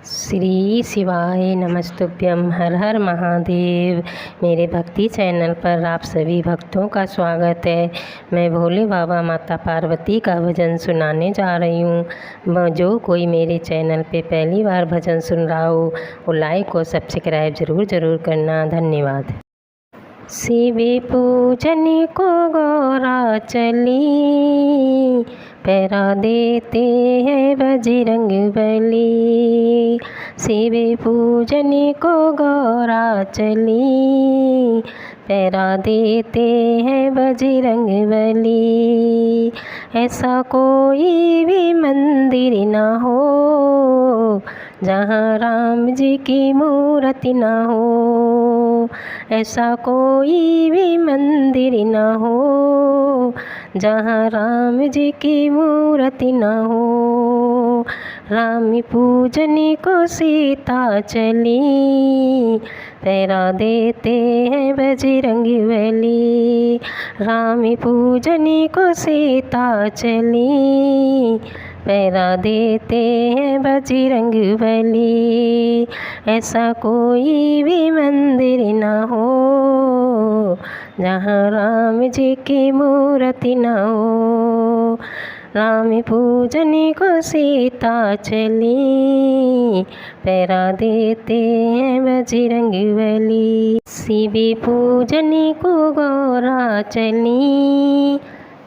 श्री शिवाय नमस्तुभ्यम। हर हर महादेव। मेरे भक्ति चैनल पर आप सभी भक्तों का स्वागत है। मैं भोले बाबा माता पार्वती का भजन सुनाने जा रही हूँ। जो कोई मेरे चैनल पे पहली बार भजन सुन रहा हो वो लाइक और सब्सक्राइब ज़रूर करना। धन्यवाद। शिवे पूजन को गौरा चली, पैरा देते हैं बजरंग बली। शिवे पूजन को गौरा चली, पैरा देते हैं बजरंग बली। ऐसा कोई भी मंदिर ना हो जहाँ राम जी की मूर्ति ना हो। ऐसा कोई भी मंदिर ना हो जहाँ राम जी की मूर्ति ना हो। राम पूजन को सीता चली, पैरा देते हैं बजरंग बली। राम पूजन को सीता चली, पैरा देते हैं बजरंग बली। ऐसा कोई भी मंदिर ना हो जहाँ राम जी की मूर्ति ना हो। राम पूजन को सीता चली, पैरा देते हैं बजरंग बली। शिव पूजन को गौरा चली,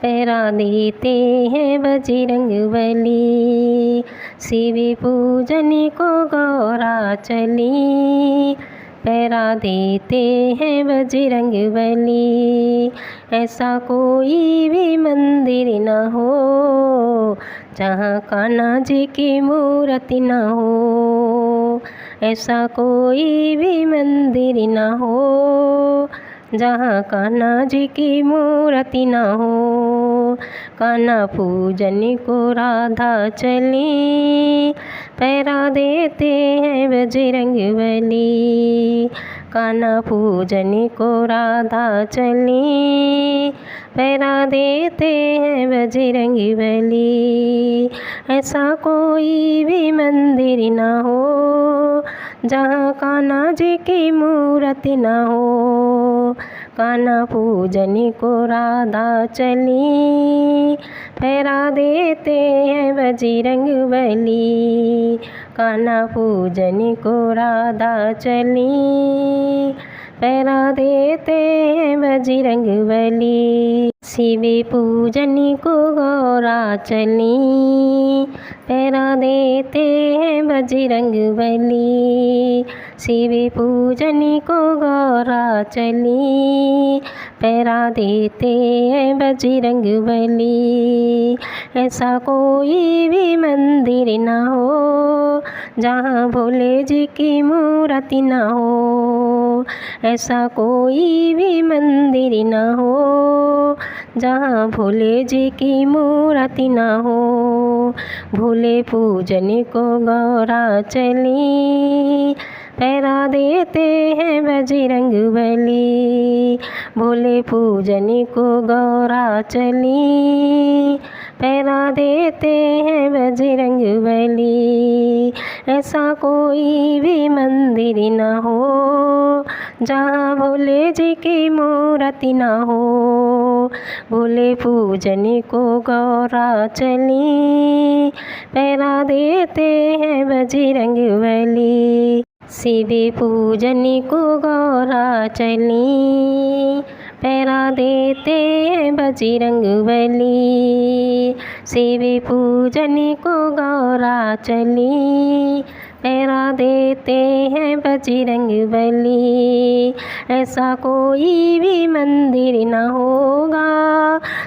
पैरा देते हैं बजरंग बली। शिव पूजन को गौरा चली, पैरा देते हैं बजरंग बली। ऐसा कोई भी मंदिर ना हो जहाँ कान्हा जी की मूर्ति ना हो। ऐसा कोई भी मंदिर ना हो जहाँ कान्हा जी की मूर्ति ना हो। कान्हा पूजन को राधा चली, पैरा देते हैं बजरंग बली। कान्हा पूजन को राधा चली, पैरा देते हैं बजरंग बली। ऐसा कोई भी मंदिर ना हो जहाँ कान्हा जी की मूर्ति ना हो। कान्हा पूजन को राधा चली, पैरा देते हैं बजरंग बली। कान्हा पूजन को राधा चली, पैरा देते हैं बजरंग बली। शिव पूजन को गौरा चली, पैरा देते हैं बजरंग बली। शिव पूजन को गौरा चली, पैरा देते हैं बजरंग बली। ऐसा कोई भी मंदिर ना हो जहाँ भोले जी की मूर्ति ना हो। ऐसा कोई भी मंदिर ना हो जहाँ भोले जी की मूर्ति ना हो। भोले पूजन को गौरा चली, पैरा देते हैं बजरंग बली। भोले पूजन को गौरा चली, पैरा देते हैं बजरंग बली। ऐसा कोई भी मंदिर ना हो जहाँ भोले जी की मूर्ति ना हो। भोले पूजन को गौरा चली, पैरा देते हैं बजरंग बली। शिव पूजन को गौरा चली, पैरा देते हैं बजरंग बली। शिव पूजन को गौरा चली, पैरा देते हैं बजरंग बली। ऐसा कोई भी मंदिर ना होगा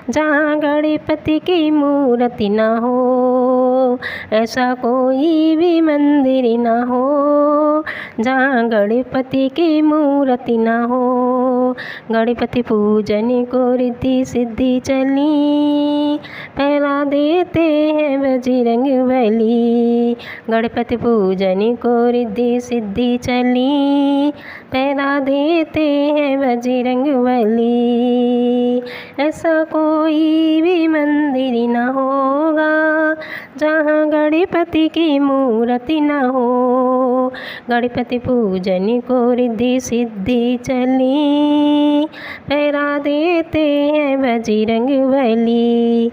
जहाँ गणपति की मूर्ति ना हो। ऐसा कोई भी मंदिर ना हो जहाँ गणपति की मूर्ति न हो। गणपति पूजन को रिद्धि सिद्धि चली, पहरा देते हैं बजरंग बली। गणपति पूजन को रिद्धि सिद्धि चली, पहरा देते हैं बजरंग बली। ऐसा कोई भी मंदिर न होगा जहाँ गणपति की मूर्ति न हो। गणपति पूजन को रिद्धि सिद्धि चली, पहरा देते हैं बजरंग बली।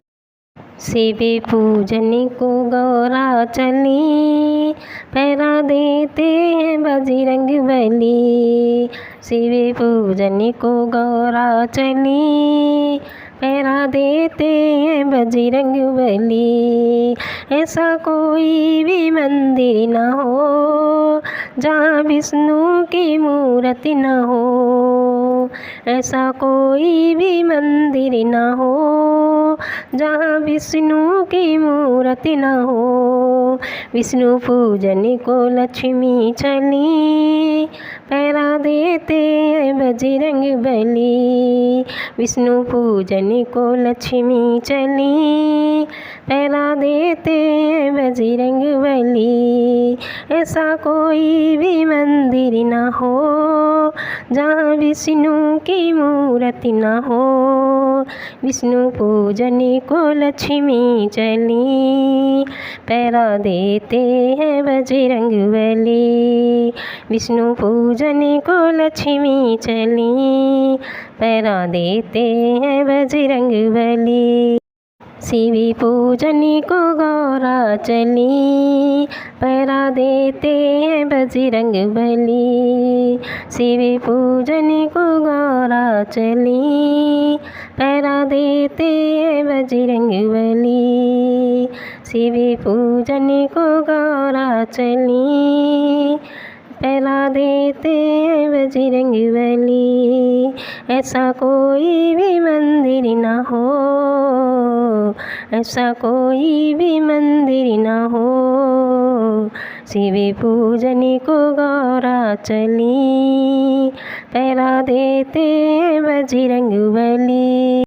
शिव पूजन को गौरा चली, पहरा देते हैं बजरंग बली। शिव पूजन को गौरा चली, पहरा देते हैं बजरंग बली। ऐसा कोई भी मंदिर न हो जहाँ विष्णु की मूर्ति न हो। ऐसा कोई भी मंदिर न हो जहाँ विष्णु की मूर्ति न हो। विष्णु पूजन को लक्ष्मी चली, पहरा देते हैं बजरंग बली। विष्णु पूजन को लक्ष्मी चली, पहरा देते हैं बजरंग बली। ऐसा कोई भी मंदिर न हो जहाँ विष्णु की मूर्ति न हो। विष्णु पूजन को लक्ष्मी चली, पहरा देते हैं बजरंग बली। विष्णु पूजन को लक्ष्मी चली, पहरा देते हैं बजरंग बली। शिव पूजन को गौरा चली, पहरा देते हैं बजरंग बली। शिव पूजन को गौरा चली, पहरा देते हैं बजरंग बली। शिव पूजन को गौरा चली, पहरा देते हैं बजरंग बली। ऐसा कोई भी मंदिर न हो, ऐसा कोई भी मंदिर न हो। शिव पूजन को गौरा चली, पहरा देते हैं बजरंग बली।